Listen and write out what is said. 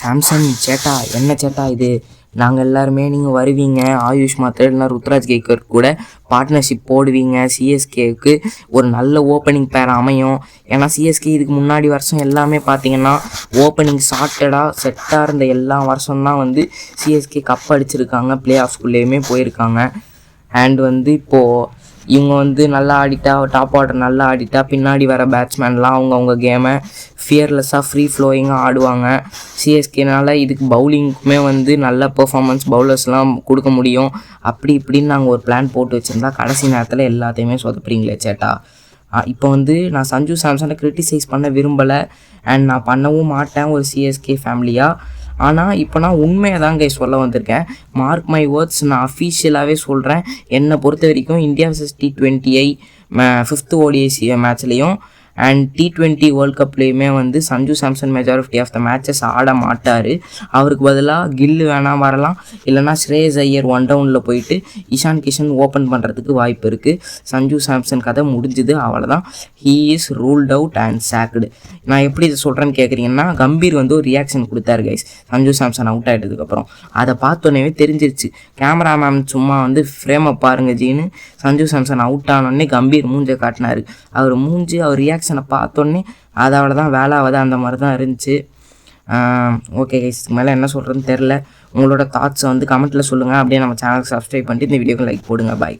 Samsung சேட்டா என்ன சேட்டா இது, நாங்கள் எல்லாருமே நீங்கள் வருவீங்க ஆயுஷ் மாத்திரை இல்லைனா ருத்ராஜ் கேக்கர் கூட பார்ட்னர்ஷிப் போடுவீங்க, சிஎஸ்கேவுக்கு ஒரு நல்ல ஓப்பனிங் பேர் அமையும். ஏன்னா சிஎஸ்கே இதுக்கு முன்னாடி வருஷம் எல்லாமே பார்த்தீங்கன்னா ஓப்பனிங் சார்ட்டடாக செட்டாக இருந்த எல்லா வருஷம்தான் வந்து சிஎஸ்கே கப் அடிச்சிருக்காங்க, பிளே ஆஃப்ஸ்குள்ளேயுமே போயிருக்காங்க. அண்ட் வந்து இப்போது இவங்க வந்து நல்லா ஆடிட்டா, டாப் ஆர்டர் நல்லா ஆடிட்டா பின்னாடி வர பேட்ஸ்மேன்லாம் அவங்கவுங்க கேமை ஃபியர்லெஸ்ஸாக ஃப்ரீ ஃப்ளோயிங்காக ஆடுவாங்க. சிஎஸ்கேனால் இதுக்கு பவுலிங்க்குமே வந்து நல்ல பெர்ஃபார்மன்ஸ் பவுலர்ஸ்லாம் கொடுக்க முடியும். அப்படி இப்படின்னு நாங்கள் ஒரு பிளான் போட்டு வச்சுருந்தா கடைசி நேரத்தில் எல்லாத்தையுமே சொதப்புறீங்களே சேட்டா. இப்போ வந்து நான் சஞ்சு சாம்சனை கிரிட்டிசைஸ் பண்ண விரும்பலை, அண்ட் நான் பண்ணவும் மாட்டேன் ஒரு சிஎஸ்கே ஃபேமிலியாக. ஆனால் இப்போ நான் உண்மையை தாங்க சொல்ல வந்திருக்கேன். மார்க் மை வேர்ட்ஸ், நான் அஃபீஷியலாகவே சொல்கிறேன். என்னை பொறுத்த வரைக்கும் India vs T20 5th ODI மேட்ச்லேயும் அண்ட் T20 வேர்ல்ட் கப்லேயுமே வந்து Sanju Samson majority of the matches ஆட மாட்டார். அவருக்கு பதிலாக கில்லு வேணாம் வரலாம், இல்லைனா ஸ்ரேயஸ் ஐயர் ஒன் டவுனில் போயிட்டு இஷான் கிஷன் ஓப்பன் பண்ணுறதுக்கு வாய்ப்பு இருக்குது. சஞ்சு சாம்சன் கதை முடிஞ்சுது, அவ்வளோதான். He is ruled out and sacked. நான் எப்படி இதை சொல்கிறேன்னு கேட்குறீங்கன்னா, கம்பீர் வந்து ஒரு ரியாக்ஷன் கொடுத்தாரு கைஸ் சஞ்சு சாம்சன் அவுட் ஆகிட்டதுக்கப்புறம். அதை பார்த்தோன்னே தெரிஞ்சிருச்சு. கேமராமேன் சும்மா வந்து ஃப்ரேமை பாருங்க ஜீனு, சஞ்சு சாம்சன் அவுட் ஆனோடனே கம்பீர் மூஞ்சை காட்டினார். அவர் மூஞ்சி அவர் ரியாக்ஷனை பார்த்தோன்னே அதோட தான் வேலை ஆகுது, அந்த மாதிரி தான் இருந்துச்சு. ஓகே கைஸ், மேலே என்ன சொல்கிறதுன்னு தெரில. உங்களோட தாட்ஸை வந்து கமெண்ட்டில் சொல்லுங்கள். அப்படியே நம்ம சேனலுக்கு சப்ஸ்கிரைப் பண்ணிட்டு இந்த வீடியோக்கு லைக் போடுங்க. பாய்.